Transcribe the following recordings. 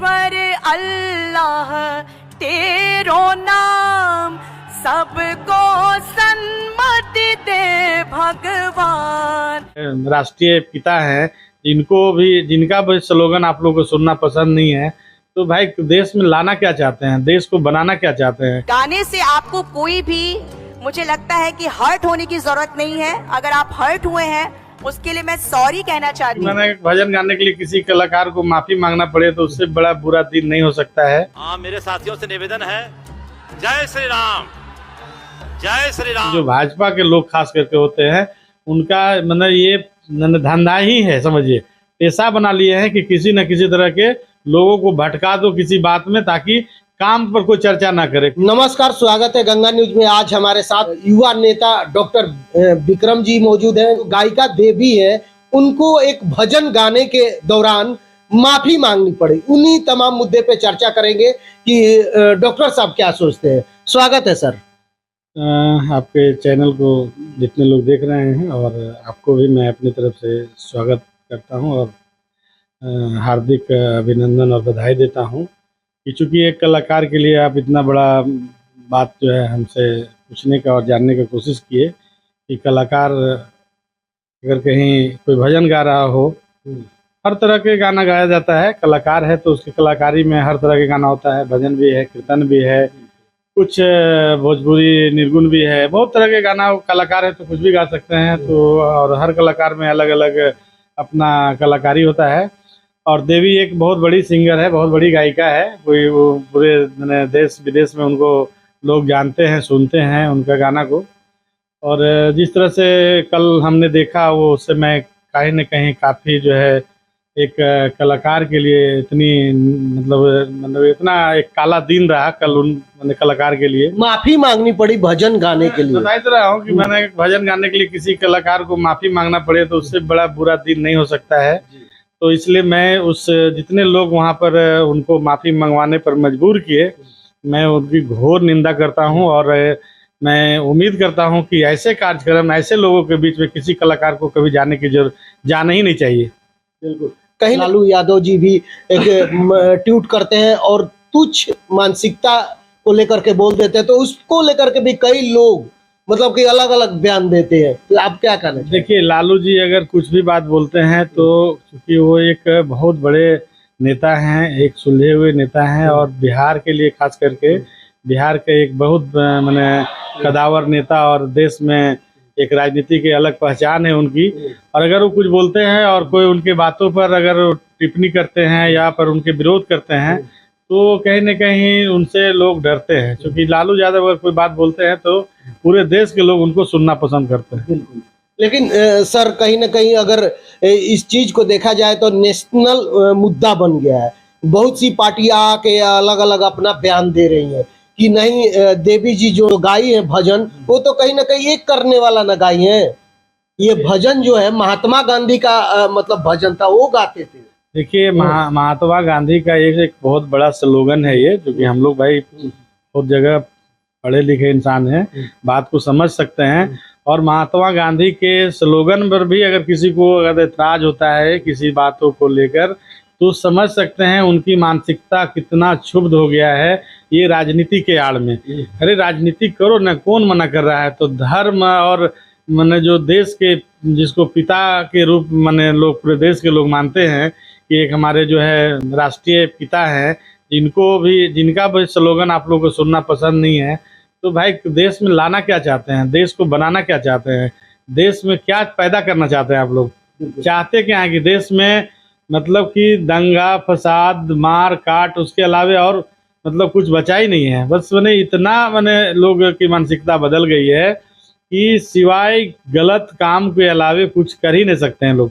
ईश्वर अल्लाह तेरो नाम सबको सन्मति दे भगवान। राष्ट्रीय पिता हैं, जिनका भी स्लोगन आप लोगों को सुनना पसंद नहीं है, तो भाई देश में लाना क्या चाहते हैं, देश को बनाना क्या चाहते हैं। गाने से आपको कोई भी, मुझे लगता है कि हर्ट होने की जरूरत नहीं है। अगर आप हर्ट हुए हैं उसके लिए मैं सॉरी कहना चाहती हूँ। मैंने भजन गाने के लिए किसी कलाकार को माफी मांगना पड़े तो उससे बड़ा बुरा दिन नहीं हो सकता है। हाँ, मेरे साथियों से निवेदन है, जय श्री राम, जय श्री राम। जो भाजपा के लोग खास करके होते हैं, उनका मतलब ये धंधा ही है, समझिए पेशा बना लिए हैं कि किसी न किसी तरह के लोगों को भटका दो किसी बात में, ताकि काम पर कोई चर्चा ना करे। नमस्कार, स्वागत है गंगा न्यूज में। आज हमारे साथ युवा नेता डॉक्टर विक्रम जी मौजूद हैं। गायिका देवी है, उनको एक भजन गाने के दौरान माफी मांगनी पड़ी। उन्हीं तमाम मुद्दे पे चर्चा करेंगे कि डॉक्टर साहब क्या सोचते हैं। स्वागत है सर। आपके चैनल को जितने लोग देख रहे हैं और आपको भी मैं अपनी तरफ से स्वागत करता हूं और हार्दिक अभिनंदन और बधाई देता हूं कि चूँकि एक कलाकार के लिए आप इतना बड़ा बात जो है हमसे पूछने का और जानने की कोशिश किए कि कलाकार अगर कहीं कोई भजन गा रहा हो, हर तरह के गाना गाया जाता है। कलाकार है तो उसकी कलाकारी में हर तरह के गाना होता है, भजन भी है, कीर्तन भी है, कुछ भोजपुरी निर्गुण भी है, बहुत तरह के गाना। कलाकार है तो कुछ भी गा सकते हैं। तो और हर कलाकार में अलग अलग अपना कलाकारी होता है। और देवी एक बहुत बड़ी सिंगर है, बहुत बड़ी गायिका है। कोई वो पूरे देश विदेश में उनको लोग जानते हैं, सुनते हैं उनका गाना को। और जिस तरह से कल हमने देखा, वो उससे मैं कहीं न कहीं काफ़ी जो है एक कलाकार के लिए इतनी मतलब इतना एक काला दिन रहा कल उन कलाकार के लिए। माफी मांगनी पड़ी भजन गाने के लिए। बता रहा हूँ कि मैंने भजन गाने के लिए किसी कलाकार को माफी मांगना पड़े तो उससे बड़ा बुरा दिन नहीं हो सकता है। तो इसलिए मैं उस जितने लोग वहाँ पर उनको माफी मंगवाने पर मजबूर किए, मैं उनकी घोर निंदा करता हूँ। और मैं उम्मीद करता हूँ कि ऐसे कार्यक्रम, ऐसे लोगों के बीच में किसी कलाकार को कभी जाना ही नहीं चाहिए। बिल्कुल। कहीं लालू यादव जी भी एक ट्वीट करते हैं और तुच्छ मानसिकता को लेकर के बोल देते हैं, तो उसको लेकर के भी कई लोग मतलब कि अलग अलग बयान देते हैं। तो आप क्या कहना चाहते हैं? देखिए, लालू जी अगर कुछ भी बात बोलते हैं तो क्योंकि वो एक बहुत बड़े नेता हैं, एक सुलझे हुए नेता हैं और बिहार के लिए खास करके बिहार के एक बहुत माने कदावर नेता और देश में एक राजनीति की अलग पहचान है उनकी। और अगर वो कुछ बोलते हैं और कोई उनके बातों पर अगर टिप्पणी करते हैं या पर उनके विरोध करते हैं तो कहीं न कहीं उनसे लोग डरते हैं। क्योंकि लालू यादव अगर कोई बात बोलते हैं तो पूरे देश के लोग उनको सुनना पसंद करते हैं। बिल्कुल। लेकिन सर, कहीं ना कहीं अगर इस चीज को देखा जाए तो नेशनल मुद्दा बन गया है। बहुत सी पार्टियां आके अलग अलग अपना बयान दे रही हैं कि नहीं, देवी जी जो गाई है भजन, वो तो कहीं ना कहीं एक करने वाला ना गाई है। ये भजन जो है महात्मा गांधी का मतलब भजन था, वो गाते थे। देखिए, महात्मा गांधी का एक बहुत बड़ा स्लोगन है ये, जो कि हम लोग भाई बहुत जगह पढ़े लिखे इंसान हैं, बात को समझ सकते हैं। और महात्मा गांधी के स्लोगन पर भी अगर किसी को अगर एतराज होता है किसी बातों को लेकर, तो समझ सकते हैं उनकी मानसिकता कितना क्षुब्ध हो गया है ये राजनीति के आड़ में। अरे राजनीति करो ना, कौन मना कर रहा है। तो धर्म और मैंने जो देश के जिसको पिता के रूप मैंने लोग पूरे देश के लोग मानते हैं कि एक हमारे जो है राष्ट्रीय पिता हैं, जिनका भी स्लोगन आप लोगों को सुनना पसंद नहीं है, तो भाई देश में लाना क्या चाहते हैं, देश को बनाना क्या चाहते हैं, देश में क्या पैदा करना चाहते हैं आप लोग। चाहते क्या है कि देश में मतलब कि दंगा फसाद मार काट, उसके अलावे और मतलब कुछ बचा ही नहीं है। बस इतना लोगों की मानसिकता बदल गई है कि सिवाय गलत काम के अलावे कुछ कर ही नहीं सकते हैं लोग।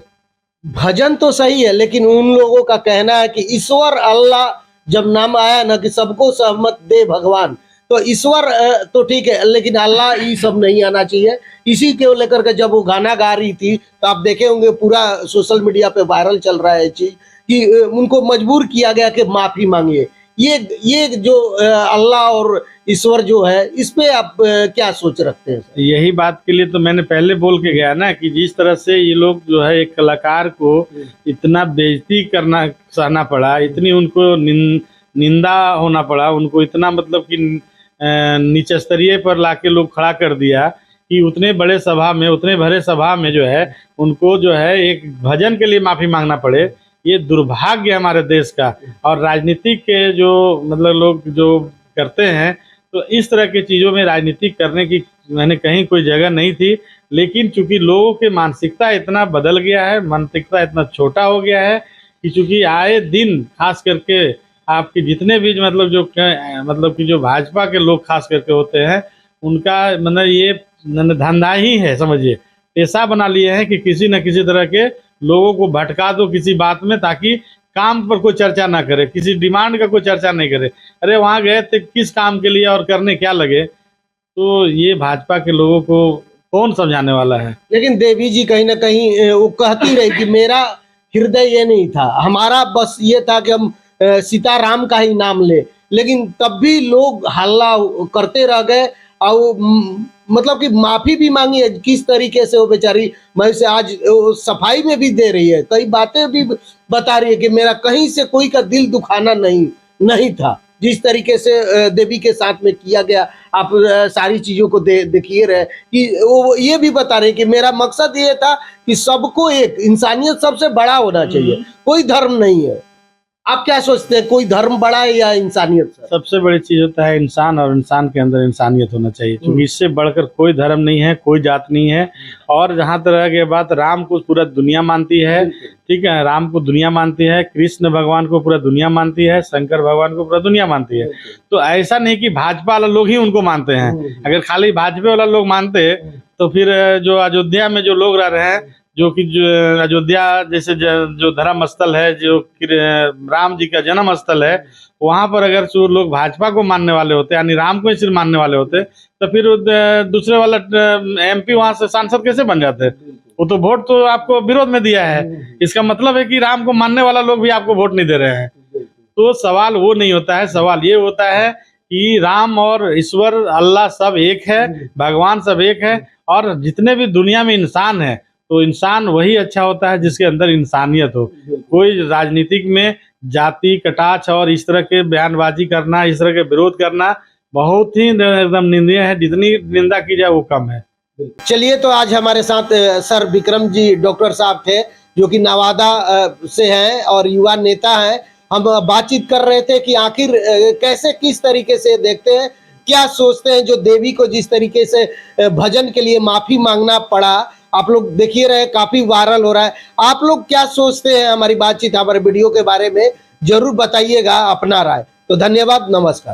भजन तो सही है, लेकिन उन लोगों का कहना है कि ईश्वर अल्लाह जब नाम आया ना कि सबको सहमत दे भगवान, तो ईश्वर तो ठीक है, लेकिन अल्लाह ये सब नहीं आना चाहिए। इसी के लेकर के जब वो गाना गा रही थी तो आप देखे होंगे पूरा सोशल मीडिया पे वायरल चल रहा है चीज कि उनको मजबूर किया गया कि माफी मांगिए। ये जो अल्लाह और ईश्वर जो है, इस पे आप क्या सोच रखते हैं सर? यही बात के लिए तो मैंने पहले बोल के गया ना कि जिस तरह से ये लोग जो है एक कलाकार को इतना बेइज्जती करना सहना पड़ा, इतनी उनको निंदा होना पड़ा, उनको इतना मतलब कि नीच स्तरीय पर लाके लोग खड़ा कर दिया कि उतने बड़े सभा में, उतने भरे सभा में जो है उनको जो है एक भजन के लिए माफी मांगना पड़े, ये दुर्भाग्य है हमारे देश का। और राजनीतिक के जो मतलब लोग जो करते हैं, तो इस तरह की चीज़ों में राजनीति करने की मैंने कहीं कोई जगह नहीं थी। लेकिन चूंकि लोगों के मानसिकता इतना बदल गया है, मानसिकता इतना छोटा हो गया है कि चूंकि आए दिन खास करके आपके जितने भी मतलब जो मतलब कि जो भाजपा के लोग खास करके होते हैं, उनका मतलब ये धंधा ही है, समझिए ऐसा बना लिए हैं कि किसी न किसी तरह के लोगों को भटका दो किसी बात में, ताकि काम पर कोई चर्चा ना करे, किसी डिमांड का कोई चर्चा नहीं करे। अरे वहाँ गए थे किस काम के लिए और करने क्या लगे? तो ये भाजपा के लोगों को कौन समझाने वाला है? लेकिन देवी जी कहीं ना कहीं वो कहती रही कि मेरा हृदय ये नहीं था, हमारा बस ये था कि हम सीताराम का ही नाम ले। लेकिन तब भी लोग हल्ला करते रह गए और मतलब कि माफी भी मांगी है। किस तरीके से वो बेचारी मैं से आज सफाई में भी दे रही है, कई बातें भी बता रही है कि मेरा कहीं से कोई का दिल दुखाना नहीं था। जिस तरीके से देवी के साथ में किया गया, आप सारी चीजों को देखिए रहे कि वो ये भी बता रहे कि मेरा मकसद ये था कि सबको एक इंसानियत सबसे बड़ा होना चाहिए, कोई धर्म नहीं है। आप क्या सोचते हैं, कोई धर्म बड़ा है या इंसानियत? सबसे बड़ी चीज होता है इंसान, और इंसान के अंदर इंसानियत होना चाहिए, क्योंकि इससे बढ़कर कोई धर्म नहीं है, कोई जात नहीं है। और जहाँ तरह की बात, राम को पूरा दुनिया मानती है, ठीक है, राम को दुनिया मानती है, कृष्ण भगवान को पूरा दुनिया मानती है, शंकर भगवान को पूरा दुनिया मानती है। तो ऐसा नहीं कि भाजपा वाला लोग ही उनको मानते हैं। अगर खाली भाजपा वाला लोग मानते तो फिर जो अयोध्या में जो लोग रह रहे हैं, जो कि जो अयोध्या जैसे जो धर्म स्थल है, जो राम जी का जन्म स्थल है, वहाँ पर अगर जो लोग भाजपा को मानने वाले होते, यानी राम को ही सिर्फ मानने वाले होते, तो फिर दूसरे वाला MP वहाँ से सांसद कैसे बन जाते? वो तो वोट तो आपको विरोध में दिया है। इसका मतलब है कि राम को मानने वाला लोग भी आपको वोट नहीं दे रहे हैं। तो सवाल वो नहीं होता है, सवाल ये होता है कि राम और ईश्वर अल्लाह सब एक है, भगवान सब एक है। और जितने भी दुनिया में इंसान है, तो इंसान वही अच्छा होता है जिसके अंदर इंसानियत हो। कोई राजनीतिक में जाति कटाक्ष और इस तरह के बयानबाजी करना, इस तरह के विरोध करना बहुत ही एकदम निंदनीय है। जितनी निंदा की जाए वो कम है। चलिए, तो आज हमारे साथ सर विक्रम जी डॉक्टर साहब थे, जो कि नवादा से हैं और युवा नेता हैं। हम बातचीत कर रहे थे कि आखिर कैसे, किस तरीके से देखते हैं, क्या सोचते हैं जो देवी को जिस तरीके से भजन के लिए माफी मांगना पड़ा। आप लोग देखिए रहे, काफी वायरल हो रहा है। आप लोग क्या सोचते हैं हमारी बातचीत, हमारे वीडियो के बारे में जरूर बताइएगा अपना राय। तो धन्यवाद, नमस्कार।